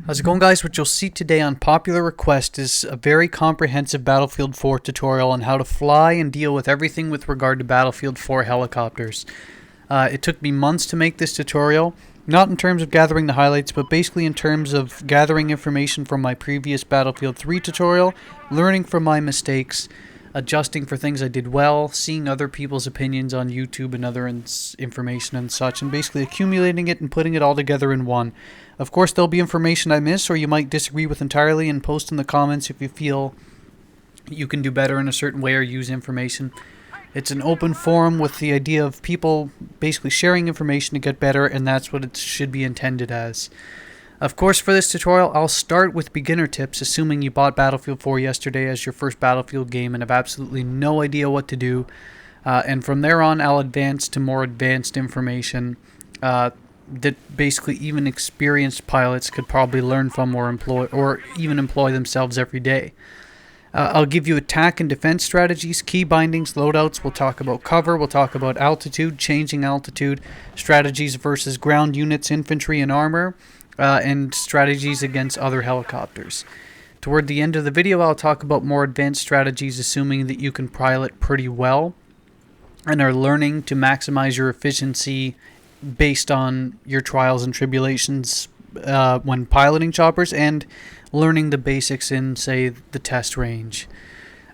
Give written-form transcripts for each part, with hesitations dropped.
How's it going, guys? What you'll see today on popular request is a very comprehensive Battlefield 4 tutorial on how to fly and deal with everything with regard to Battlefield 4 helicopters. It took me months to make this tutorial, not in terms of gathering the highlights, but basically in terms of gathering information from my previous Battlefield 3 tutorial, learning from my mistakes, adjusting for things I did well, seeing other people's opinions on YouTube and other information and such, and basically accumulating it and putting it all together in one. Of course, there'll be information I miss or you might disagree with entirely, and post in the comments if you feel you can do better in a certain way or use information. It's an open forum with the idea of people basically sharing information to get better, and that's what it should be intended as. Of course, for this tutorial, I'll start with beginner tips, assuming you bought Battlefield 4 yesterday as your first Battlefield game and have absolutely no idea what to do. And from there on, I'll advance to more advanced information that basically even experienced pilots could probably learn from or even employ themselves every day. I'll give you attack and defense strategies, key bindings, loadouts. We'll talk about cover. We'll talk about altitude, changing altitude, strategies versus ground units, infantry, and armor, and strategies against other helicopters. Toward the end of the video, I'll talk about more advanced strategies, assuming that you can pilot pretty well and are learning to maximize your efficiency based on your trials and tribulations when piloting choppers and learning the basics in, say, the test range.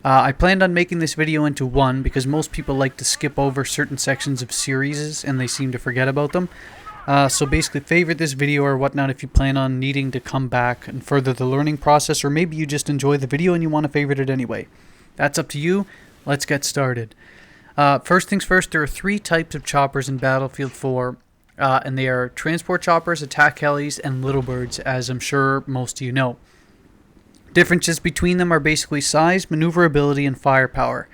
I planned on making this video into one because most people like to skip over certain sections of series and they seem to forget about them. So basically favorite this video or whatnot if you plan on needing to come back and further the learning process, or maybe you just enjoy the video and you want to favorite it anyway. That's up to you. Let's get started. First things first, there are three types of choppers in Battlefield 4, and they are transport choppers, attack helis, and little birds, as I'm sure most of you know. Differences between them are basically size, maneuverability, and firepower.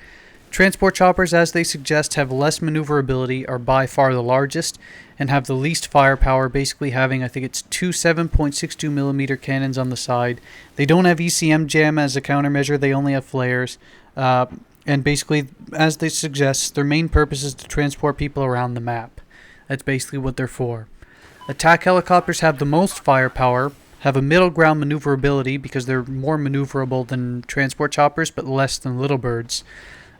Transport choppers, as they suggest, have less maneuverability, are by far the largest, and have the least firepower, basically having, I think it's two 7.62mm cannons on the side. They don't have ECM jam as a countermeasure, they only have flares. And basically, as they suggest, their main purpose is to transport people around the map. That's basically what they're for. Attack helicopters have the most firepower, have a middle ground maneuverability because they're more maneuverable than transport choppers, but less than little birds.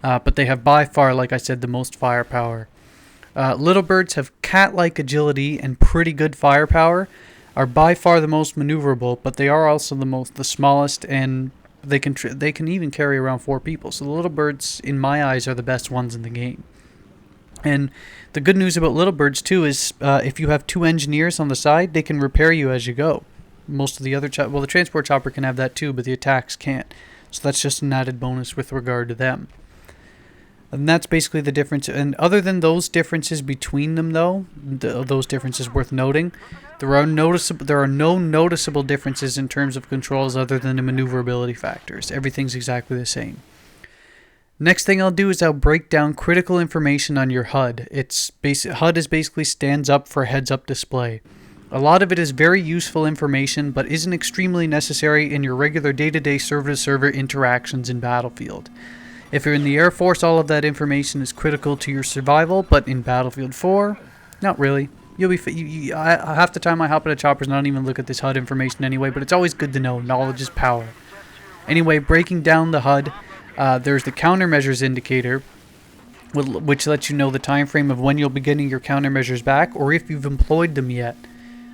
But they have by far, like I said, the most firepower. Little birds have cat-like agility and pretty good firepower, are by far the most maneuverable, but they are also the smallest, and they can even carry around 4 people. So the little birds, in my eyes, are the best ones in the game. And the good news about little birds too is if you have 2 engineers on the side, they can repair you as you go. Most of the other the transport chopper can have that too, but the attacks can't. So that's just an added bonus with regard to them. And that's basically the difference. And other than those differences between them, though, those differences worth noting, there are no noticeable differences in terms of controls other than the maneuverability factors. Everything's exactly the same. Next thing I'll do is I'll break down critical information on your HUD. HUD is basically stands up for heads-up display. A lot of it is very useful information, but isn't extremely necessary in your regular day-to-day server-to-server interactions in Battlefield. If you're in the Air Force, all of that information is critical to your survival, but in Battlefield 4, not really. You'll be half the time I hop at a choppers and I don't even look at this HUD information anyway, but it's always good to know. Knowledge is power. Anyway, breaking down the HUD, there's the countermeasures indicator, which lets you know the time frame of when you'll be getting your countermeasures back, or if you've employed them yet.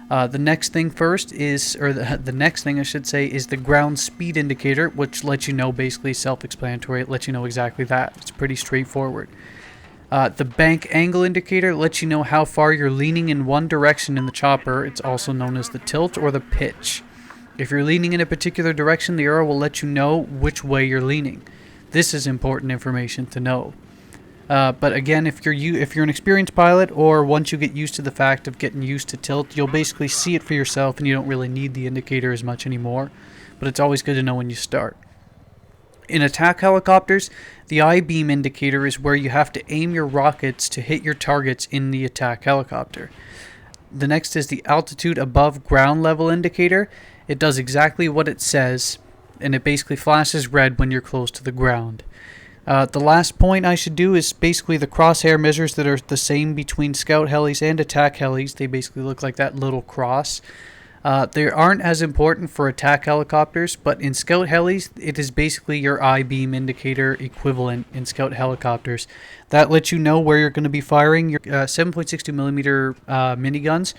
The next thing the next thing I should say is the ground speed indicator, which lets you know, basically self-explanatory. It lets you know exactly that. It's pretty straightforward. The bank angle indicator lets you know how far you're leaning in one direction in the chopper. It's also known as the tilt or the pitch. If you're leaning in a particular direction, the arrow will let you know which way you're leaning. This is important information to know. But again, if you're an experienced pilot, or once you get used to the fact of getting used to tilt, you'll basically see it for yourself and you don't really need the indicator as much anymore. But it's always good to know when you start. In attack helicopters, the I-beam indicator is where you have to aim your rockets to hit your targets in the attack helicopter. The next is the altitude above ground level indicator. It does exactly what it says, and it basically flashes red when you're close to the ground. The last point I should do is basically the crosshair measures that are the same between scout helis and attack helis. They basically look like that little cross. They aren't as important for attack helicopters, but in scout helis, it is basically your I-beam indicator equivalent in scout helicopters. That lets you know where you're going to be firing your 7.62 millimeter miniguns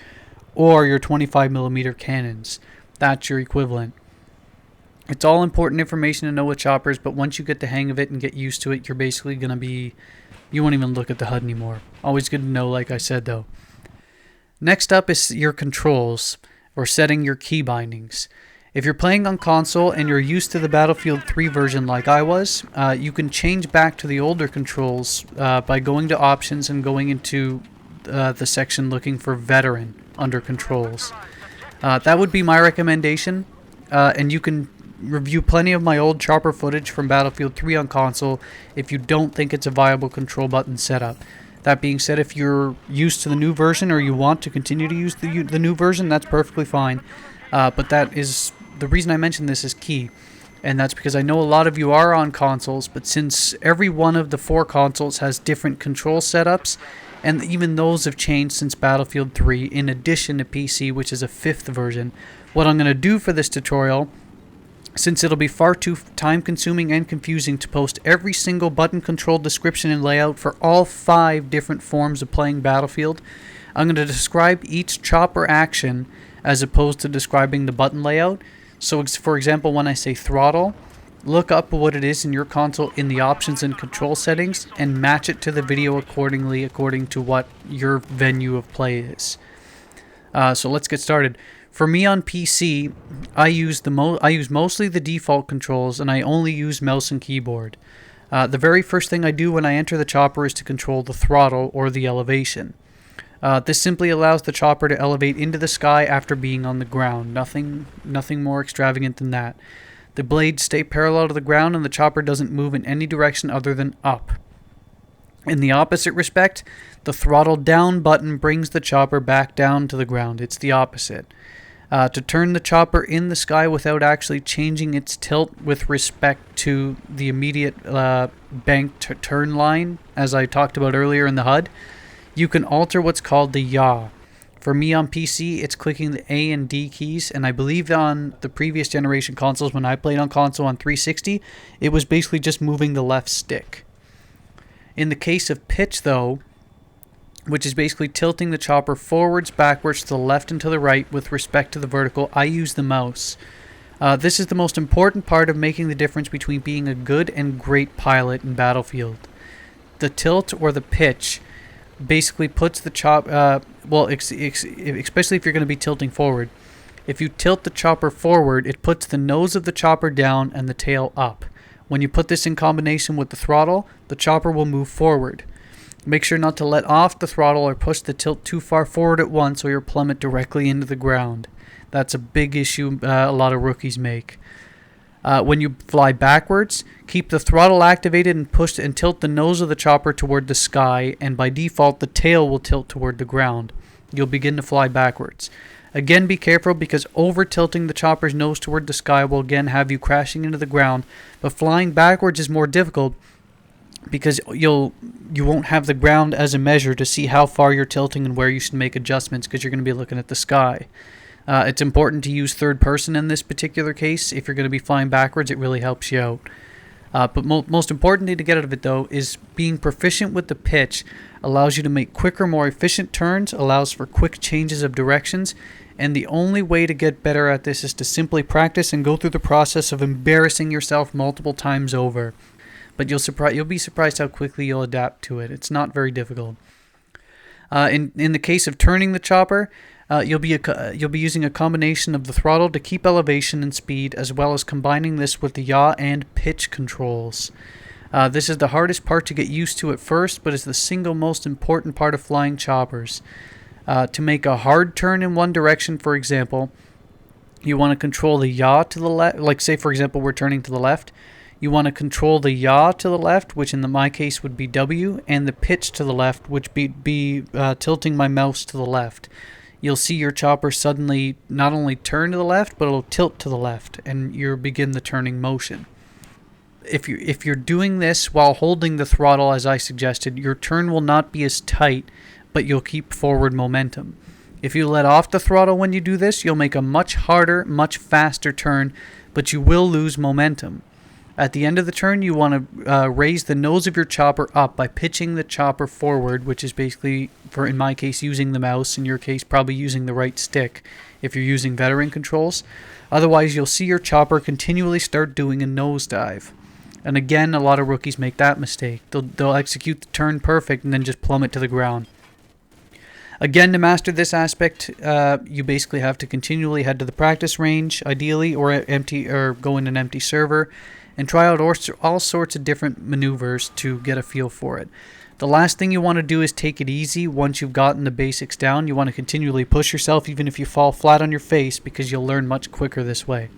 or your 25 millimeter cannons. That's your equivalent. It's all important information to know with choppers, but once you get the hang of it and get used to it, you're basically going to be... You won't even look at the HUD anymore. Always good to know, like I said, though. Next up is your controls, or setting your key bindings. If you're playing on console and you're used to the Battlefield 3 version like I was, you can change back to the older controls by going to options and going into the section looking for veteran under controls. That would be my recommendation, and you can review plenty of my old chopper footage from Battlefield 3 on console if you don't think it's a viable control button setup. That being said, if you're used to the new version or you want to continue to use the new version, that's perfectly fine. But that is the reason I mention this is key, and that's because I know a lot of you are on consoles, but since every one of the 4 consoles has different control setups, and even those have changed since Battlefield 3, in addition to PC, which is a 5th version, what I'm going to do for this tutorial, since it'll be far too time-consuming and confusing to post every single button control description and layout for all 5 different forms of playing Battlefield, I'm going to describe each chopper action as opposed to describing the button layout. So, for example, when I say throttle, look up what it is in your console in the options and control settings and match it to the video accordingly, according to what your venue of play is. So let's get started. For me on PC, I use mostly the default controls, and I only use mouse and keyboard. The very first thing I do when I enter the chopper is to control the throttle or the elevation. This simply allows the chopper to elevate into the sky after being on the ground. Nothing more extravagant than that. The blades stay parallel to the ground and the chopper doesn't move in any direction other than up. In the opposite respect, the throttle down button brings the chopper back down to the ground. It's the opposite. To turn the chopper in the sky without actually changing its tilt with respect to the immediate banked turn line, as I talked about earlier in the HUD, you can alter what's called the yaw. For me on PC, it's clicking the A and D keys, and I believe on the previous generation consoles, when I played on console on 360, it was basically just moving the left stick. In the case of pitch, though, which is basically tilting the chopper forwards, backwards, to the left and to the right with respect to the vertical, I use the mouse. This is the most important part of making the difference between being a good and great pilot in Battlefield. The tilt or the pitch basically puts the especially if you're going to be tilting forward. If you tilt the chopper forward, it puts the nose of the chopper down and the tail up. When you put this in combination with the throttle, the chopper will move forward. Make sure not to let off the throttle or push the tilt too far forward at once or you'll plummet directly into the ground. That's a big issue a lot of rookies make. When you fly backwards, keep the throttle activated and push and tilt the nose of the chopper toward the sky, and by default the tail will tilt toward the ground. You'll begin to fly backwards. Again, be careful because over-tilting the chopper's nose toward the sky will again have you crashing into the ground, but flying backwards is more difficult because you won't have the ground as a measure to see how far you're tilting and where you should make adjustments because you're going to be looking at the sky. It's important to use third person in this particular case. If you're going to be flying backwards, it really helps you out. But most importantly to get out of it, though, is being proficient with the pitch allows you to make quicker, more efficient turns, allows for quick changes of directions, and the only way to get better at this is to simply practice and go through the process of embarrassing yourself multiple times over. But you'll be surprised how quickly you'll adapt to it. It's not very difficult. In the case of turning the chopper, you'll be using a combination of the throttle to keep elevation and speed, as well as combining this with the yaw and pitch controls. This is the hardest part to get used to at first, but is the single most important part of flying choppers. To make a hard turn in one direction, for example, you want to control the yaw to the left. Like, say, for example, we're turning to the left. You want to control the yaw to the left, which in my case would be W, and the pitch to the left, which be tilting my mouse to the left. You'll see your chopper suddenly not only turn to the left, but it'll tilt to the left, and you'll begin the turning motion. If you're doing this while holding the throttle, as I suggested, your turn will not be as tight, but you'll keep forward momentum. If you let off the throttle when you do this, you'll make a much harder, much faster turn, but you will lose momentum. At the end of the turn, you want to raise the nose of your chopper up by pitching the chopper forward, which is basically, for in my case, using the mouse. In your case, probably using the right stick if you're using veteran controls. Otherwise, you'll see your chopper continually start doing a nosedive. And again, a lot of rookies make that mistake. They'll execute the turn perfect and then just plummet to the ground. Again, to master this aspect, you basically have to continually head to the practice range, ideally, or go in an empty server, and try out all sorts of different maneuvers to get a feel for it. The last thing you want to do is take it easy once you've gotten the basics down. You want to continually push yourself even if you fall flat on your face, because you'll learn much quicker this way.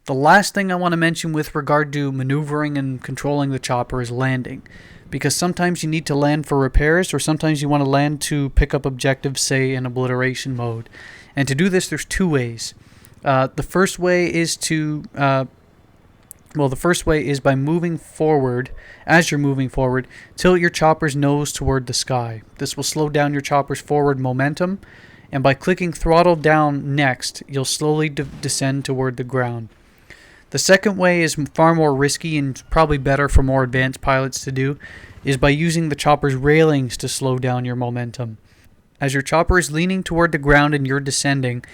The last thing I want to mention with regard to maneuvering and controlling the chopper is landing, because sometimes you need to land for repairs, or sometimes you want to land to pick up objectives, say in obliteration mode. And to do this, there's two ways. The first way is by moving forward. As you're moving forward, tilt your chopper's nose toward the sky. This will slow down your chopper's forward momentum, and by clicking throttle down next, you'll slowly descend toward the ground. The second way is far more risky and probably better for more advanced pilots to do, is by using the chopper's railings to slow down your momentum. As your chopper is leaning toward the ground and you're descending,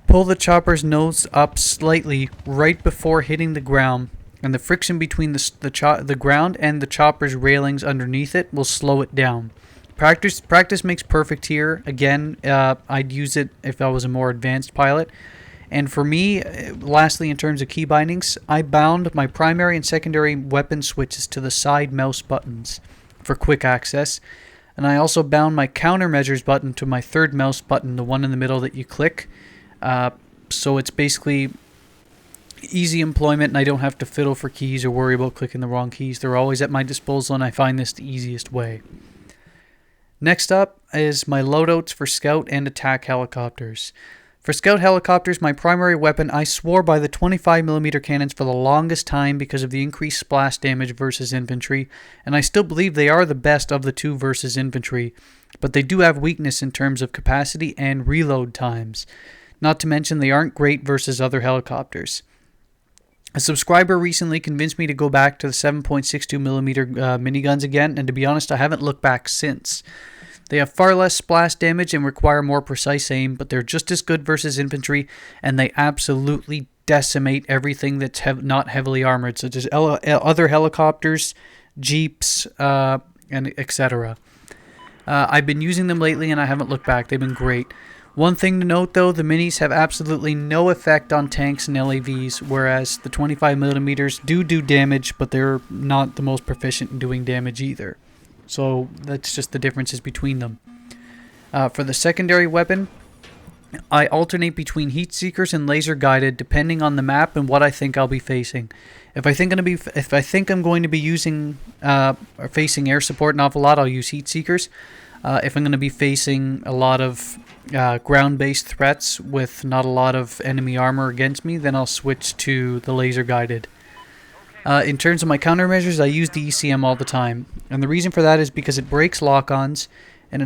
pull the chopper's nose up slightly right before hitting the ground, and the friction between the ground and the chopper's railings underneath it will slow it down. Practice makes perfect here. Again, I'd use it if I was a more advanced pilot. And for me, lastly, in terms of key bindings, I bound my primary and secondary weapon switches to the side mouse buttons for quick access. And I also bound my countermeasures button to my third mouse button, the one in the middle that you click. So it's basically easy employment, and I don't have to fiddle for keys or worry about clicking the wrong keys. They're always at my disposal, and I find this the easiest way. Next up is my loadouts for scout and attack helicopters. For scout helicopters, my primary weapon, I swore by the 25mm cannons for the longest time because of the increased splash damage versus infantry, and I still believe they are the best of the two versus infantry, but they do have weakness in terms of capacity and reload times. Not to mention they aren't great versus other helicopters. A subscriber recently convinced me to go back to the 7.62mm miniguns again, and to be honest, I haven't looked back since. They have far less splash damage and require more precise aim, but they're just as good versus infantry, and they absolutely decimate everything that's not heavily armored, such as other helicopters, jeeps, and etc. I've been using them lately, and I haven't looked back. They've been great. One thing to note, though, the minis have absolutely no effect on tanks and LAVs, whereas the 25mm do damage, but they're not the most proficient in doing damage either. So that's just the differences between them. For the secondary weapon, I alternate between heat seekers and laser guided depending on the map and what I think I'll be facing. If I think I'm going to be using or facing air support an awful lot, I'll use heat seekers. If I'm going to be facing a lot of ground-based threats with not a lot of enemy armor against me, then I'll switch to the laser guided. In terms of my countermeasures, I use the ECM all the time, and the reason for that is because it breaks lock-ons, and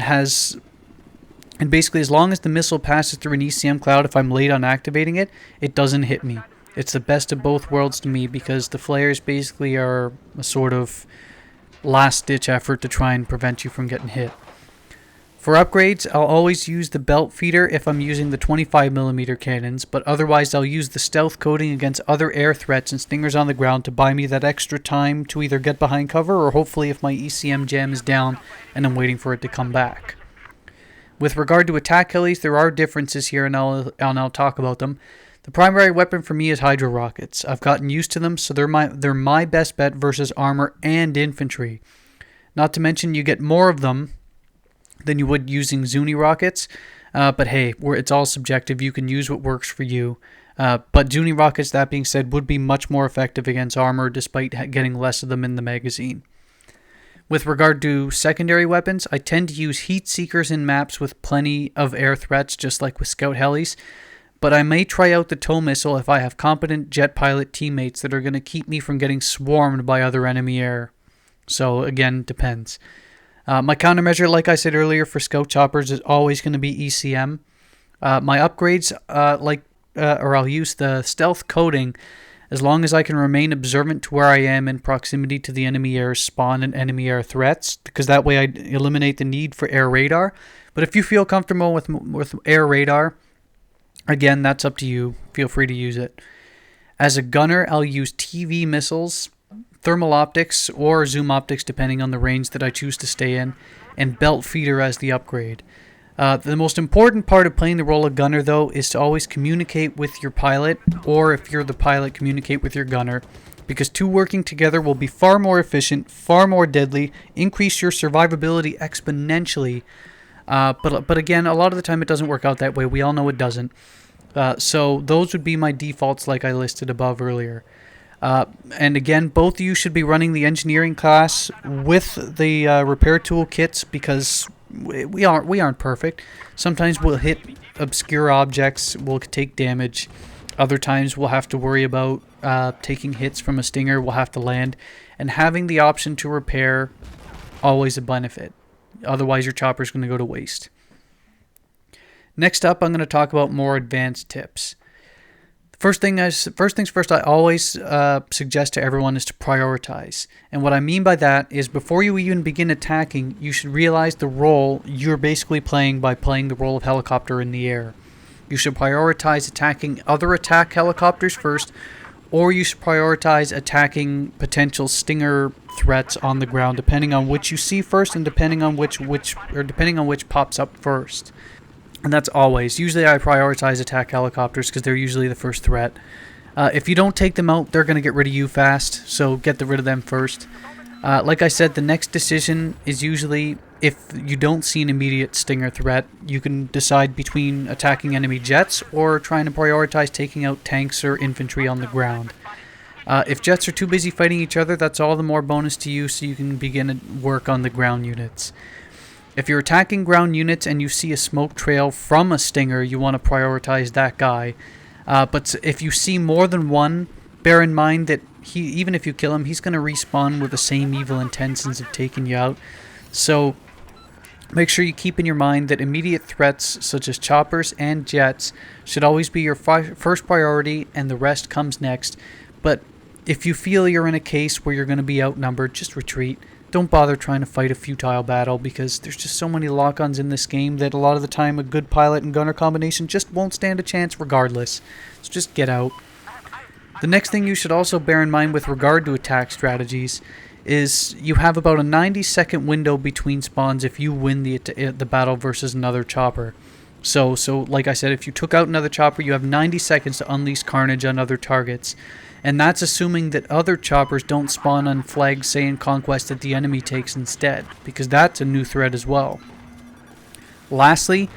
basically as long as the missile passes through an ECM cloud, if I'm late on activating it, it doesn't hit me. It's the best of both worlds to me, because the flares basically are a sort of last-ditch effort to try and prevent you from getting hit. For upgrades, I'll always use the belt feeder if I'm using the 25mm cannons, but otherwise I'll use the stealth coating against other air threats and stingers on the ground to buy me that extra time to either get behind cover, or hopefully if my ECM jam is down and I'm waiting for it to come back. With regard to attack helis, there are differences here, and I'll talk about them. The primary weapon for me is hydro rockets. I've gotten used to them, so they're my best bet versus armor and infantry. Not to mention you get more of them than you would using Zuni rockets, but hey, it's all subjective. You can use what works for you. But Zuni rockets, that being said, would be much more effective against armor despite getting less of them in the magazine. With regard to secondary weapons, I tend to use heat seekers in maps with plenty of air threats, just like with scout helis, but I may try out the tow missile if I have competent jet pilot teammates that are going to keep me from getting swarmed by other enemy air. So again, depends. My countermeasure, like I said earlier, for scout choppers is always going to be ECM. My upgrades, or I'll use the stealth coating as long as I can remain observant to where I am in proximity to the enemy air spawn and enemy air threats, because that way I eliminate the need for air radar. But if you feel comfortable with air radar, again, that's up to you. Feel free to use it. As a gunner, I'll use TV missiles, thermal optics, or zoom optics depending on the range that I choose to stay in, and belt feeder as the upgrade. The most important part of playing the role of gunner, though, is to always communicate with your pilot, or if you're the pilot, communicate with your gunner, because two working together will be far more efficient, far more deadly, increase your survivability exponentially. But again, a lot of the time it doesn't work out that way. We all know it doesn't. So those would be my defaults like I listed above earlier. And again, both of you should be running the engineering class with the repair tool kits, because we aren't perfect. Sometimes we'll hit obscure objects, we'll take damage. Other times we'll have to worry about taking hits from a stinger, we'll have to land. And having the option to repair, always a benefit. Otherwise your chopper's going to go to waste. Next up, I'm going to talk about more advanced tips. First things first, I always suggest to everyone is to prioritize. And what I mean by that is before you even begin attacking, you should realize the role you're basically playing by playing the role of helicopter in the air. You should prioritize attacking other attack helicopters first, or you should prioritize attacking potential stinger threats on the ground, depending on which you see first and depending on which pops up first. And that's always. Usually I prioritize attack helicopters because they're usually the first threat. If you don't take them out, they're going to get rid of you fast, so get rid of them first. Like I said, the next decision is usually, if you don't see an immediate stinger threat, you can decide between attacking enemy jets or trying to prioritize taking out tanks or infantry on the ground. If jets are too busy fighting each other, that's all the more bonus to you, so you can begin to work on the ground units. If you're attacking ground units and you see a smoke trail from a stinger, you want to prioritize that guy. But if you see more than one, bear in mind that even if you kill him, he's going to respawn with the same evil intentions of taking you out. So make sure you keep in your mind that immediate threats such as choppers and jets should always be your first priority, and the rest comes next. But if you feel you're in a case where you're going to be outnumbered, just retreat. Don't bother trying to fight a futile battle, because there's just so many lock-ons in this game that a lot of the time a good pilot and gunner combination just won't stand a chance regardless. So just get out. The next thing you should also bear in mind with regard to attack strategies is you have about a 90-second window between spawns if you win the battle versus another chopper. So like I said, if you took out another chopper, you have 90 seconds to unleash carnage on other targets. And that's assuming that other choppers don't spawn on flags, say in Conquest, that the enemy takes instead, because that's a new threat as well. Lastly,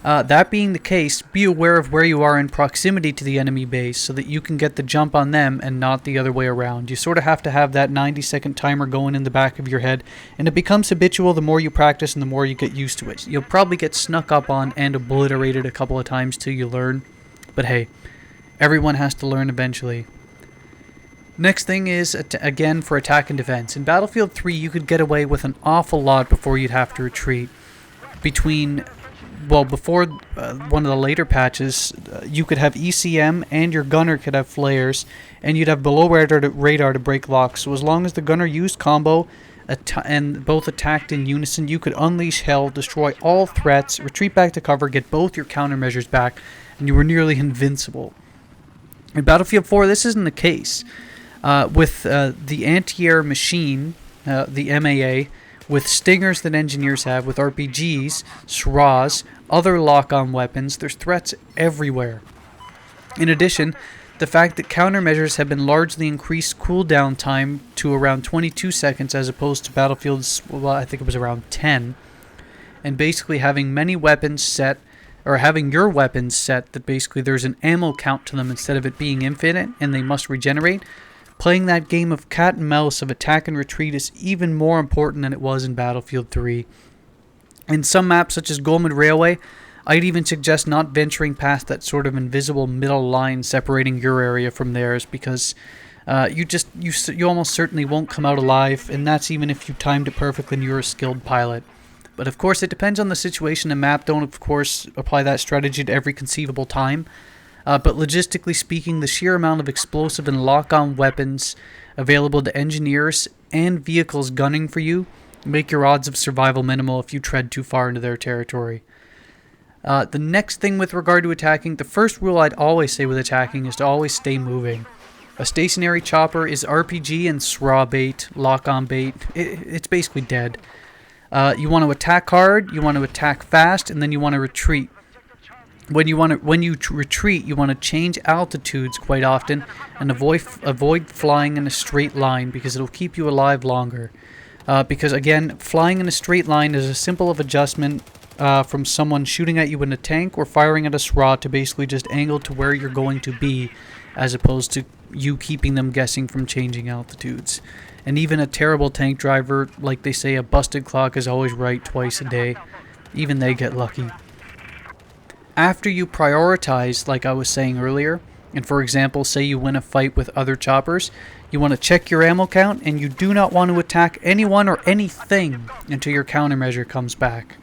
that being the case, be aware of where you are in proximity to the enemy base so that you can get the jump on them and not the other way around. You sort of have to have that 90-second timer going in the back of your head, and it becomes habitual the more you practice and the more you get used to it. You'll probably get snuck up on and obliterated a couple of times till you learn, but hey, everyone has to learn eventually. Next thing is, again, for attack and defense. In Battlefield 3, you could get away with an awful lot before you'd have to retreat. Before one of the later patches, you could have ECM and your gunner could have flares, and you'd have below radar to break locks. So as long as the gunner used combo and both attacked in unison, you could unleash hell, destroy all threats, retreat back to cover, get both your countermeasures back, and you were nearly invincible. In Battlefield 4, this isn't the case. With the anti-air machine, the MAA, with stingers that engineers have, with RPGs, SRAs, other lock-on weapons, there's threats everywhere. In addition, the fact that countermeasures have been largely increased cooldown time to around 22 seconds as opposed to Battlefield's, I think it was around 10, and basically having many weapons set, or having your weapons set that basically there's an ammo count to them instead of it being infinite and they must regenerate. Playing that game of cat and mouse of attack and retreat is even more important than it was in Battlefield 3. In some maps such as Goldman Railway, I'd even suggest not venturing past that sort of invisible middle line separating your area from theirs, because You almost certainly won't come out alive, and that's even if you timed it perfectly and you're a skilled pilot. But of course, it depends on the situation and map. Don't, of course, apply that strategy to every conceivable time. But logistically speaking, the sheer amount of explosive and lock-on weapons available to engineers and vehicles gunning for you make your odds of survival minimal if you tread too far into their territory. The next thing with regard to attacking, the first rule I'd always say with attacking is to always stay moving. A stationary chopper is RPG and SRA bait, lock-on bait. It's basically dead. You want to attack hard, you want to attack fast, and then you want to retreat. When you retreat, you want to change altitudes quite often and avoid flying in a straight line because it'll keep you alive longer. Because again, flying in a straight line is a simple of adjustment from someone shooting at you in a tank or firing at a SRA to basically just angle to where you're going to be, as opposed to you keeping them guessing from changing altitudes. And even a terrible tank driver, like they say, a busted clock is always right twice a day. Even they get lucky. After you prioritize, like I was saying earlier, and for example, say you win a fight with other choppers, you want to check your ammo count, and you do not want to attack anyone or anything until your countermeasure comes back.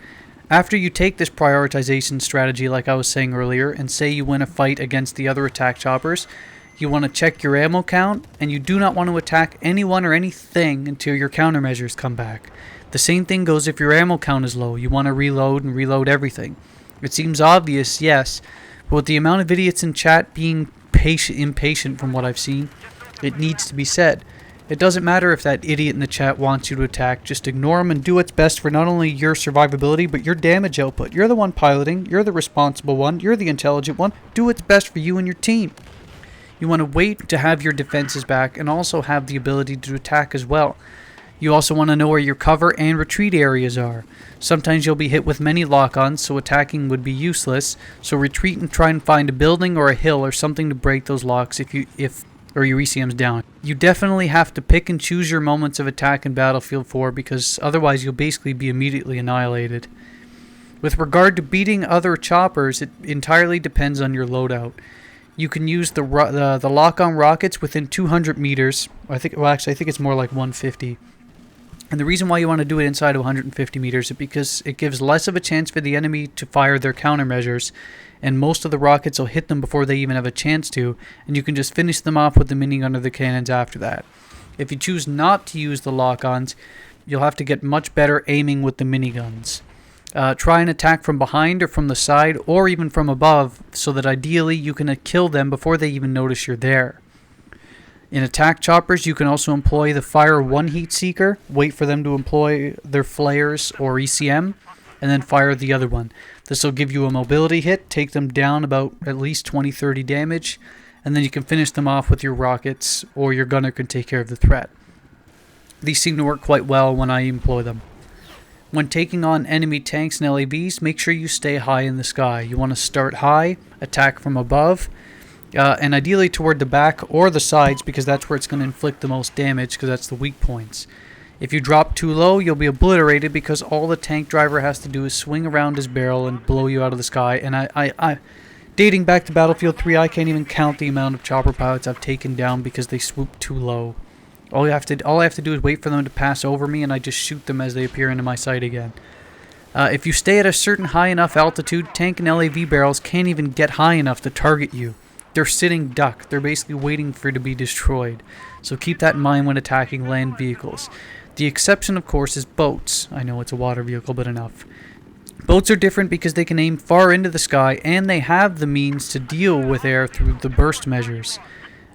After you take this prioritization strategy, like I was saying earlier, and say you win a fight against the other attack choppers, you want to check your ammo count, and you do not want to attack anyone or anything until your countermeasures come back. The same thing goes if your ammo count is low. You want to reload and reload everything. It seems obvious, yes, but with the amount of idiots in chat being impatient from what I've seen, it needs to be said. It doesn't matter if that idiot in the chat wants you to attack, just ignore him and do what's best for not only your survivability, but your damage output. You're the one piloting, you're the responsible one, you're the intelligent one. Do what's best for you and your team. You want to wait to have your defenses back and also have the ability to attack as well. You also want to know where your cover and retreat areas are. Sometimes you'll be hit with many lock-ons, so attacking would be useless. So retreat and try and find a building or a hill or something to break those locks if your ECM's down. You definitely have to pick and choose your moments of attack in Battlefield 4 because otherwise you'll basically be immediately annihilated. With regard to beating other choppers, it entirely depends on your loadout. You can use the lock-on rockets within 200 meters. I think it's more like 150. And the reason why you want to do it inside of 150 meters is because it gives less of a chance for the enemy to fire their countermeasures, and most of the rockets will hit them before they even have a chance to, and you can just finish them off with the minigun or the cannons after that. If you choose not to use the lock-ons, you'll have to get much better aiming with the miniguns. Try and attack from behind or from the side or even from above so that ideally you can kill them before they even notice you're there. In attack choppers, you can also employ the fire one heat seeker, wait for them to employ their flares or ECM, and then fire the other one. This will give you a mobility hit, take them down about at least 20-30 damage, and then you can finish them off with your rockets, or your gunner can take care of the threat. These seem to work quite well when I employ them. When taking on enemy tanks and LAVs, make sure you stay high in the sky. You want to start high, attack from above, and ideally toward the back or the sides because that's where it's going to inflict the most damage because that's the weak points. If you drop too low, you'll be obliterated because all the tank driver has to do is swing around his barrel and blow you out of the sky. And I dating back to Battlefield 3, I can't even count the amount of chopper pilots I've taken down because they swoop too low. All I have to do is wait for them to pass over me, and I just shoot them as they appear into my sight again. If you stay at a certain high enough altitude, tank and LAV barrels can't even get high enough to target you. They're sitting duck. They're basically waiting for you to be destroyed. So keep that in mind when attacking land vehicles. The exception, of course, is boats. I know it's a water vehicle, but enough. Boats are different because they can aim far into the sky, and they have the means to deal with air through the burst measures.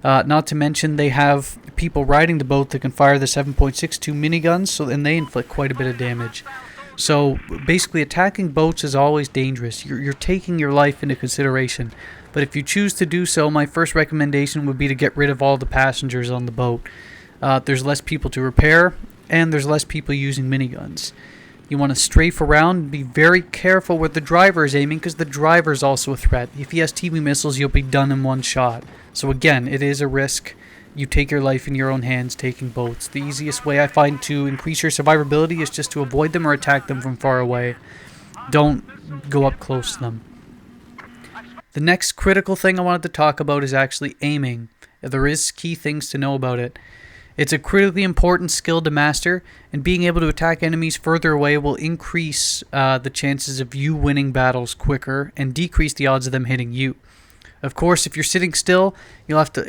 Not to mention they have people riding the boat that can fire the 7.62 miniguns, and they inflict quite a bit of damage. So basically attacking boats is always dangerous. You're taking your life into consideration. But if you choose to do so, my first recommendation would be to get rid of all the passengers on the boat. There's less people to repair, and there's less people using miniguns. You want to strafe around and be very careful where the driver is aiming because the driver is also a threat. If he has TV missiles, you'll be done in one shot. So again, it is a risk. You take your life in your own hands taking boats. The easiest way I find to increase your survivability is just to avoid them or attack them from far away. Don't go up close to them. The next critical thing I wanted to talk about is actually aiming. There is key things to know about it. It's a critically important skill to master, and being able to attack enemies further away will increase the chances of you winning battles quicker and decrease the odds of them hitting you. Of course, if you're sitting still, you'll have to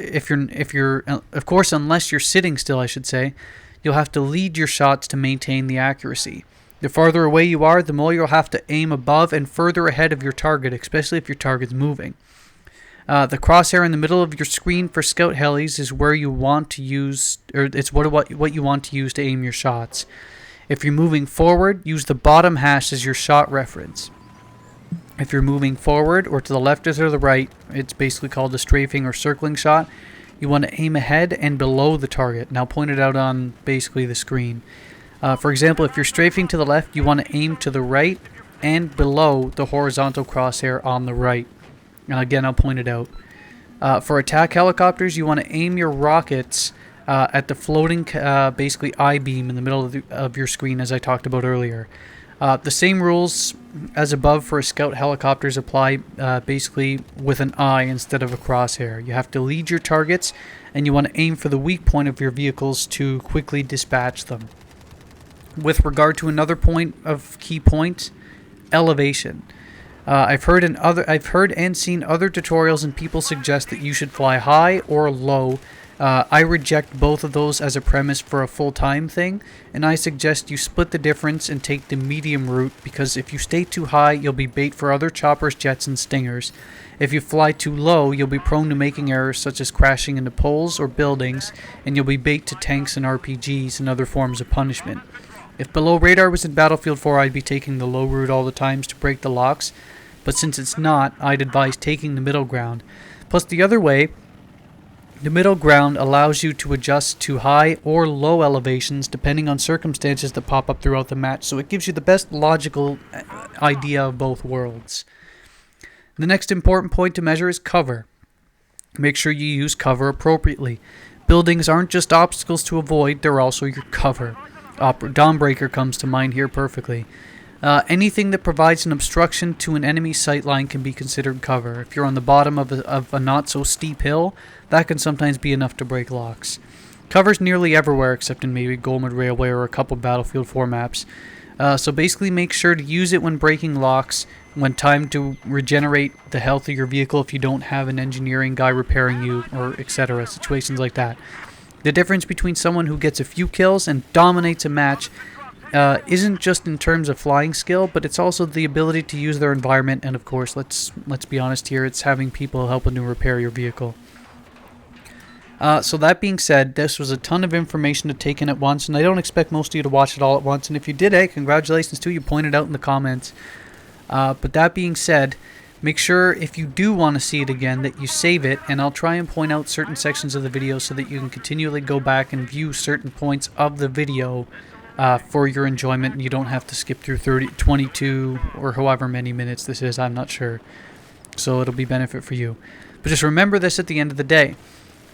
unless you're sitting still, I should say, you'll have to lead your shots to maintain the accuracy. The farther away you are, the more you'll have to aim above and further ahead of your target, especially if your target's moving. The crosshair in the middle of your screen for scout helis is where you want to use, or it's what you want to use to aim your shots. If you're moving forward, use the bottom hash as your shot reference. If you're moving forward or to the left or to the right, it's basically called a strafing or circling shot. You want to aim ahead and below the target, now pointed out on basically the screen. For example, if you're strafing to the left, you want to aim to the right and below the horizontal crosshair on the right. And again, I'll point it out. For attack helicopters, you want to aim your rockets at the floating basically I-beam in the middle of your screen, as I talked about earlier. The same rules as above for scout helicopters apply basically with an eye instead of a crosshair. You have to lead your targets, and you want to aim for the weak point of your vehicles to quickly dispatch them. With regard to another key point, elevation. I've heard and seen other tutorials, and people suggest that you should fly high or low. I reject both of those as a premise for a full-time thing, and I suggest you split the difference and take the medium route, because if you stay too high, you'll be bait for other choppers, jets, and stingers. If you fly too low, you'll be prone to making errors such as crashing into poles or buildings, and you'll be bait to tanks and RPGs and other forms of punishment. If below radar was in Battlefield 4, I'd be taking the low route all the times to break the locks, but since it's not, I'd advise taking the middle ground. Plus, the other way, the middle ground allows you to adjust to high or low elevations depending on circumstances that pop up throughout the match, so it gives you the best logical idea of both worlds. The next important point to measure is cover. Make sure you use cover appropriately. Buildings aren't just obstacles to avoid, they're also your cover. Dawnbreaker comes to mind here perfectly. Anything that provides an obstruction to an enemy sightline can be considered cover. If you're on the bottom of a not-so-steep hill, that can sometimes be enough to break locks. Cover's nearly everywhere except in maybe Golmud Railway or a couple Battlefield 4 maps. So basically make sure to use it when breaking locks, when time to regenerate the health of your vehicle if you don't have an engineering guy repairing you, or etc. Situations like that. The difference between someone who gets a few kills and dominates a match isn't just in terms of flying skill, but it's also the ability to use their environment, and of course, let's be honest here, it's having people helping to repair your vehicle. So that being said, this was a ton of information to take in at once, and I don't expect most of you to watch it all at once, and if you did, hey, congratulations to you, pointed out in the comments. But that being said, make sure if you do want to see it again that you save it, and I'll try and point out certain sections of the video so that you can continually go back and view certain points of the video for your enjoyment, and you don't have to skip through 22 or however many minutes this is, I'm not sure. So it'll be benefit for you. But just remember this at the end of the day.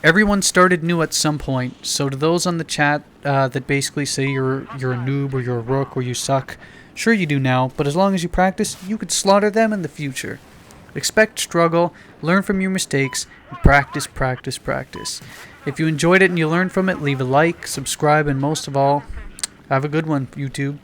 Everyone started new at some point, so to those on the chat that basically say you're a noob or you're a rook or you suck, sure you do now, but as long as you practice, you could slaughter them in the future. Expect struggle, learn from your mistakes, and practice, practice, practice. If you enjoyed it and you learned from it, leave a like, subscribe, and most of all, have a good one, YouTube.